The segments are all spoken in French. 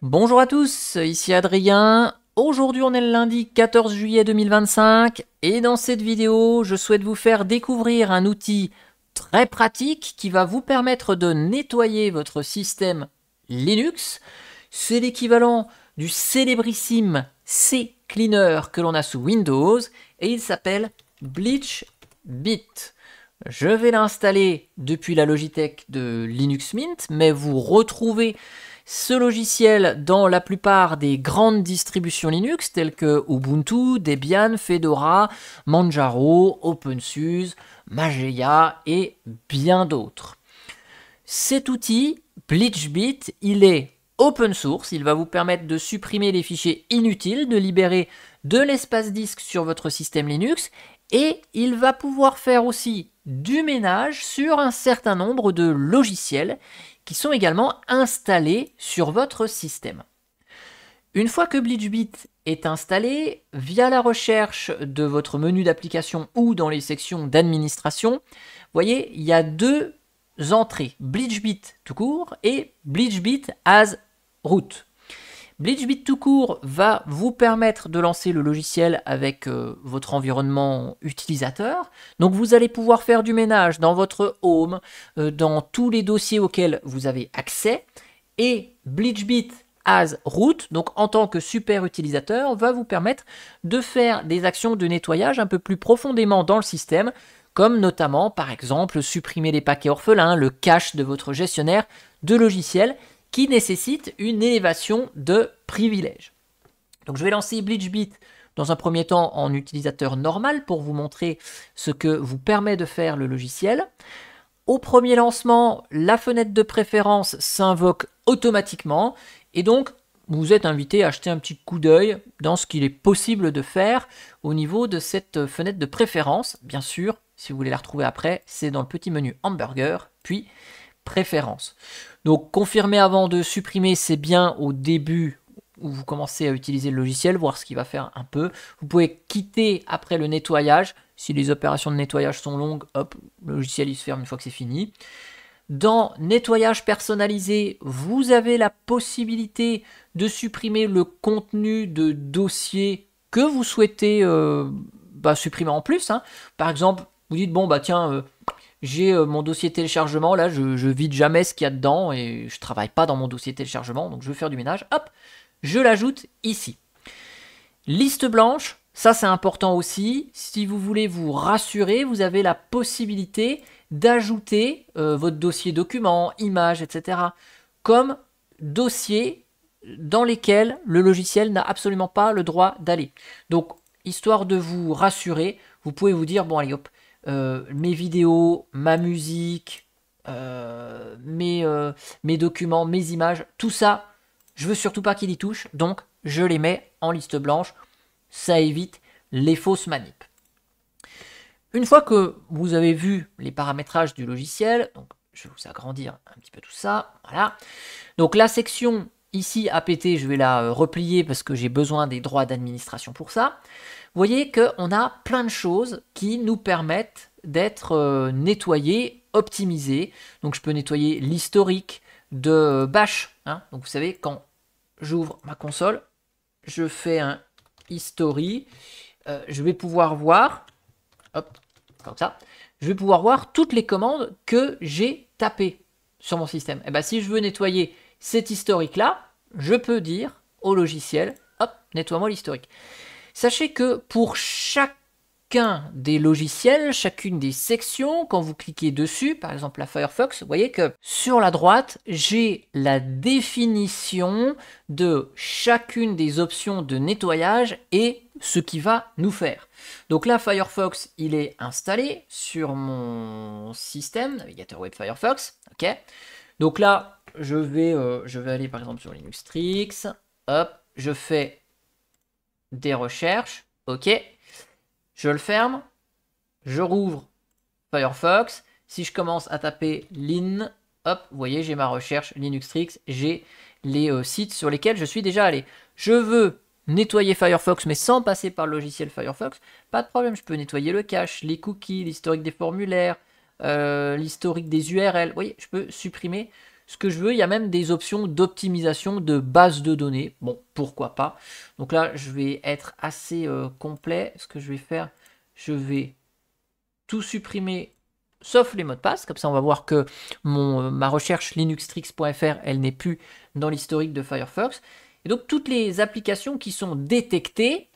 Bonjour à tous, ici Adrien. Aujourd'hui on est le lundi 14 juillet 2025 et dans cette vidéo je souhaite vous faire découvrir un outil très pratique qui va vous permettre de nettoyer votre système Linux. C'est l'équivalent du célébrissime CCleaner que l'on a sous Windows et il s'appelle BleachBit. Je vais l'installer depuis la Logitech de Linux Mint, mais vous retrouvez ce logiciel dans la plupart des grandes distributions Linux telles que Ubuntu, Debian, Fedora, Manjaro, OpenSUSE, Mageia et bien d'autres. Cet outil, BleachBit, il est open source, il va vous permettre de supprimer les fichiers inutiles, de libérer de l'espace disque sur votre système Linux et il va pouvoir faire aussi du ménage sur un certain nombre de logiciels qui sont également installés sur votre système. Une fois que BleachBit est installé, via la recherche de votre menu d'application ou dans les sections d'administration, vous voyez, il y a deux entrées, BleachBit tout court et BleachBit as root. BleachBit tout court va vous permettre de lancer le logiciel avec votre environnement utilisateur. Donc vous allez pouvoir faire du ménage dans votre home, dans tous les dossiers auxquels vous avez accès. Et BleachBit as root, donc en tant que super utilisateur, va vous permettre de faire des actions de nettoyage un peu plus profondément dans le système, comme notamment par exemple supprimer les paquets orphelins, le cache de votre gestionnaire de logiciels, qui nécessite une élévation de privilèges. Donc je vais lancer BleachBit dans un premier temps en utilisateur normal pour vous montrer ce que vous permet de faire le logiciel. Au premier lancement, la fenêtre de préférence s'invoque automatiquement et donc vous êtes invité à jeter un petit coup d'œil dans ce qu'il est possible de faire au niveau de cette fenêtre de préférence. Bien sûr, si vous voulez la retrouver après, c'est dans le petit menu hamburger, puis préférences. Donc confirmer avant de supprimer, c'est bien au début où vous commencez à utiliser le logiciel, voir ce qu'il va faire un peu. Vous pouvez quitter après le nettoyage. Si les opérations de nettoyage sont longues, hop, le logiciel il se ferme une fois que c'est fini. Dans nettoyage personnalisé, vous avez la possibilité de supprimer le contenu de dossier que vous souhaitez supprimer en plus. Par exemple, vous dites, bon, bah tiens, j'ai mon dossier téléchargement, là, je vide jamais ce qu'il y a dedans et je travaille pas dans mon dossier téléchargement, donc je veux faire du ménage, hop, je l'ajoute ici. Liste blanche, ça c'est important aussi, si vous voulez vous rassurer, vous avez la possibilité d'ajouter votre dossier documents, images, etc. comme dossier dans lesquels le logiciel n'a absolument pas le droit d'aller. Donc, histoire de vous rassurer, vous pouvez vous dire, bon allez hop, mes vidéos, ma musique, mes documents, mes images, tout ça, je veux surtout pas qu'il y touche, donc je les mets en liste blanche. Ça évite les fausses manips. Une fois que vous avez vu les paramétrages du logiciel, donc je vais vous agrandir un petit peu tout ça, voilà. Donc la section ici APT, je vais la replier parce que j'ai besoin des droits d'administration pour ça. Vous voyez qu'on a plein de choses qui nous permettent d'être nettoyés, optimisés. Donc je peux nettoyer l'historique de Bash. Donc vous savez, quand j'ouvre ma console, je fais un history. Je vais pouvoir voir, hop, comme ça, je vais pouvoir voir toutes les commandes que j'ai tapées sur mon système. Et bien si je veux nettoyer cet historique-là, je peux dire au logiciel, hop, nettoie-moi l'historique. Sachez que pour chacun des logiciels, chacune des sections, quand vous cliquez dessus, par exemple la Firefox, vous voyez que sur la droite, j'ai la définition de chacune des options de nettoyage et ce qu'il va nous faire. Donc là, Firefox, il est installé sur mon système, navigateur web Firefox, ok. Donc là, je vais aller par exemple sur Linuxtrix, hop, je fais des recherches, ok, je le ferme, je rouvre Firefox, si je commence à taper lin, hop, vous voyez, j'ai ma recherche Linuxtrix, j'ai les sites sur lesquels je suis déjà allé. Je veux nettoyer Firefox, mais sans passer par le logiciel Firefox, pas de problème, je peux nettoyer le cache, les cookies, l'historique des formulaires, l'historique des URL, vous voyez, je peux supprimer ce que je veux. Il y a même des options d'optimisation de base de données. Bon, pourquoi pas. Donc là, je vais être assez complet. Ce que je vais faire, je vais tout supprimer sauf les mots de passe. Comme ça, on va voir que ma recherche linuxtrix.fr, elle n'est plus dans l'historique de Firefox. Et donc, toutes les applications qui sont détectées,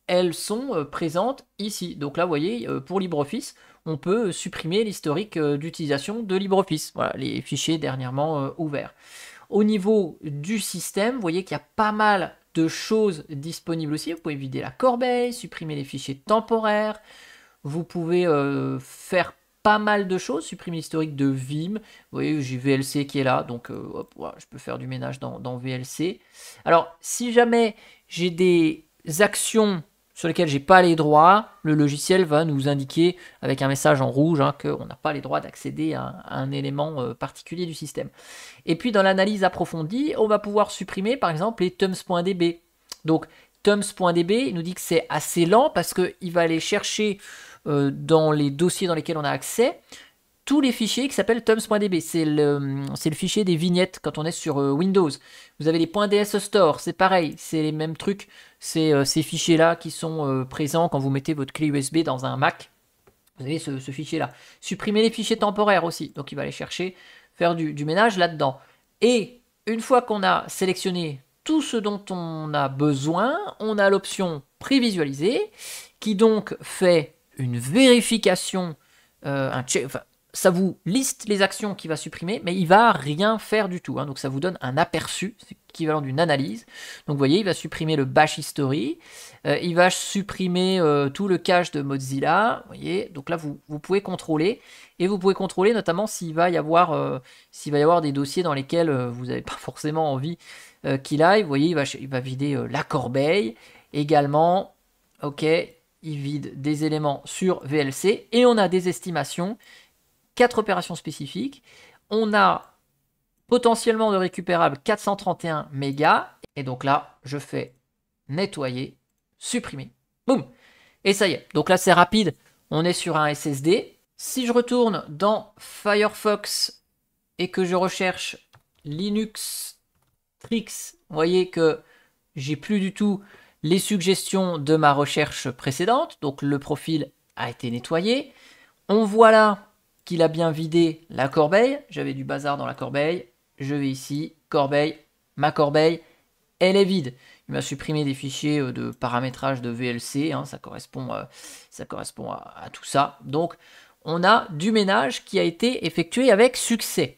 elles sont présentes ici. Donc là, vous voyez, pour LibreOffice, on peut supprimer l'historique d'utilisation de LibreOffice. Voilà, les fichiers dernièrement ouverts. Au niveau du système, vous voyez qu'il y a pas mal de choses disponibles aussi. Vous pouvez vider la corbeille, supprimer les fichiers temporaires. Vous pouvez faire pas mal de choses, supprimer l'historique de Vim. Vous voyez, j'ai VLC qui est là, donc hop, voilà, je peux faire du ménage dans VLC. Alors, si jamais j'ai des actions sur lesquelles j'ai pas les droits, le logiciel va nous indiquer avec un message en rouge qu'on n'a pas les droits d'accéder à un élément particulier du système. Et puis dans l'analyse approfondie, on va pouvoir supprimer par exemple les tums.db. Donc tums.db nous dit que c'est assez lent parce qu'il va aller chercher dans les dossiers dans lesquels on a accès tous les fichiers qui s'appellent tums.db. C'est le fichier des vignettes quand on est sur Windows. Vous avez les .ds store, c'est pareil, c'est les mêmes trucs. C'est ces fichiers-là qui sont présents quand vous mettez votre clé USB dans un Mac. Vous avez ce fichier-là. Supprimer les fichiers temporaires aussi. Donc il va aller chercher, faire du ménage là-dedans. Et une fois qu'on a sélectionné tout ce dont on a besoin, on a l'option prévisualiser qui donc fait une vérification, ça vous liste les actions qu'il va supprimer, mais il va rien faire du tout. Donc ça vous donne un aperçu, c'est l'équivalent d'une analyse. Donc vous voyez, il va supprimer le bash history, il va supprimer tout le cache de Mozilla. Vous voyez, donc là vous pouvez contrôler, et vous pouvez contrôler notamment s'il va y avoir des dossiers dans lesquels vous n'avez pas forcément envie qu'il aille. Vous voyez, il va vider la corbeille également. Ok, il vide des éléments sur VLC, et on a des estimations. 4 opérations spécifiques. On a potentiellement de récupérable 431 mégas. Et donc là, je fais nettoyer, supprimer. Boum. Et ça y est. Donc là, c'est rapide. On est sur un SSD. Si je retourne dans Firefox et que je recherche Linux Tricks, vous voyez que j'ai plus du tout les suggestions de ma recherche précédente. Donc le profil a été nettoyé. On voit là qu'il a bien vidé la corbeille. J'avais du bazar dans la corbeille. Je vais ici, corbeille, ma corbeille, elle est vide. Il m'a supprimé des fichiers de paramétrage de VLC, ça correspond à tout ça. Donc, on a du ménage qui a été effectué avec succès.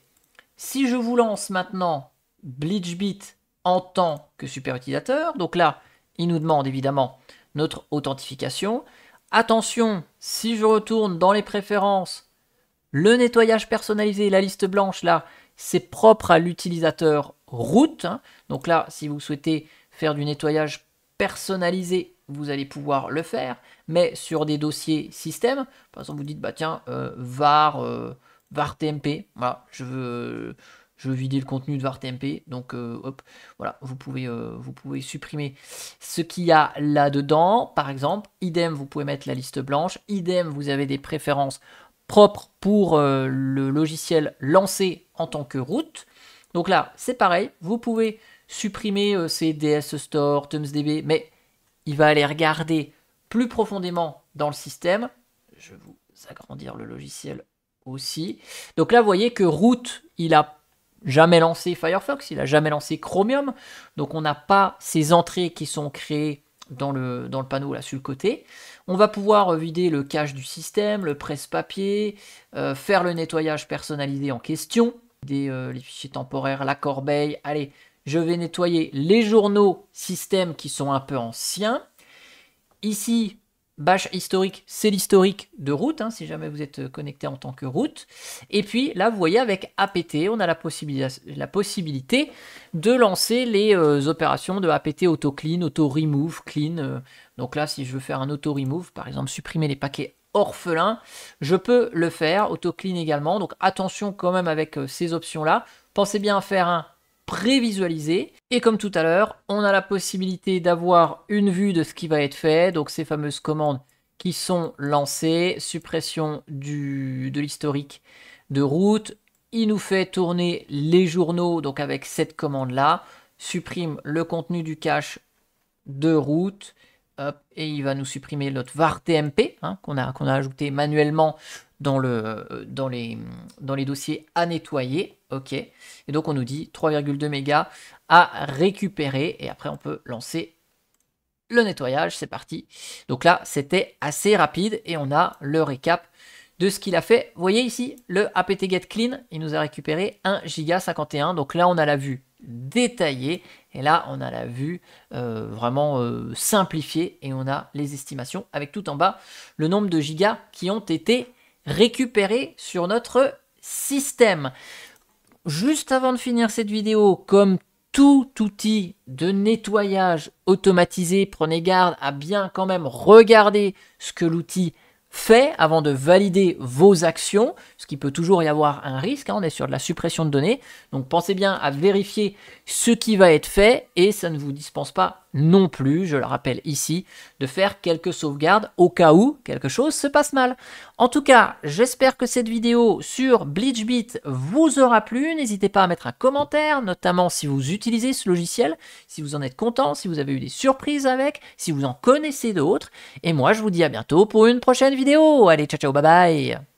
Si je vous lance maintenant BleachBit en tant que super utilisateur, donc là, il nous demande évidemment notre authentification. Attention, si je retourne dans les préférences, le nettoyage personnalisé, la liste blanche, là, c'est propre à l'utilisateur root. Donc là, si vous souhaitez faire du nettoyage personnalisé, vous allez pouvoir le faire. Mais sur des dossiers système, par exemple, vous dites, bah tiens, var tmp, voilà, je veux vider le contenu de var tmp. Donc, hop, voilà, vous pouvez supprimer ce qu'il y a là-dedans. Par exemple, idem, vous pouvez mettre la liste blanche. Idem, vous avez des préférences propre pour le logiciel lancé en tant que root. Donc là, c'est pareil, vous pouvez supprimer ces DS Store, TumsDB, mais il va aller regarder plus profondément dans le système. Je vais vous agrandir le logiciel aussi. Donc là, vous voyez que root, il a jamais lancé Firefox, il a jamais lancé Chromium, donc on n'a pas ces entrées qui sont créées dans le panneau là sur le côté. On va pouvoir vider le cache du système, le presse-papier, faire le nettoyage personnalisé en question, les fichiers temporaires, la corbeille. Allez, je vais nettoyer les journaux système qui sont un peu anciens. Ici, bash historique, c'est l'historique de root, si jamais vous êtes connecté en tant que root. Et puis là, vous voyez, avec apt, on a la possibilité de lancer les opérations de apt auto-clean, auto-remove, clean. Donc là, si je veux faire un auto-remove, par exemple, supprimer les paquets orphelins, je peux le faire, auto-clean également. Donc attention quand même avec ces options-là. Pensez bien à faire un prévisualisé. Et comme tout à l'heure, on a la possibilité d'avoir une vue de ce qui va être fait. Donc ces fameuses commandes qui sont lancées, suppression de l'historique de route, il nous fait tourner les journaux, donc avec cette commande-là, supprime le contenu du cache de route, hop, et il va nous supprimer notre var tmp hein, qu'on a ajouté manuellement dans les dossiers à nettoyer. Ok, et donc on nous dit 3,2 mégas à récupérer, et après on peut lancer le nettoyage, c'est parti. Donc là, c'était assez rapide, et on a le récap de ce qu'il a fait. Vous voyez ici, le apt-get clean, il nous a récupéré 1,51 Go. Donc là, on a la vue détaillée, et là, on a la vue vraiment simplifiée, et on a les estimations avec tout en bas le nombre de gigas qui ont été récupérés sur notre système. Juste avant de finir cette vidéo, comme tout outil de nettoyage automatisé, prenez garde à bien quand même regarder ce que l'outil fait avant de valider vos actions, parce qu'il peut toujours y avoir un risque, hein, on est sur de la suppression de données, donc pensez bien à vérifier ce qui va être fait, et ça ne vous dispense pas non plus, je le rappelle ici, de faire quelques sauvegardes au cas où quelque chose se passe mal. En tout cas, j'espère que cette vidéo sur BleachBit vous aura plu, n'hésitez pas à mettre un commentaire, notamment si vous utilisez ce logiciel, si vous en êtes content, si vous avez eu des surprises avec, si vous en connaissez d'autres, et moi je vous dis à bientôt pour une prochaine vidéo. Allez, ciao ciao, bye bye.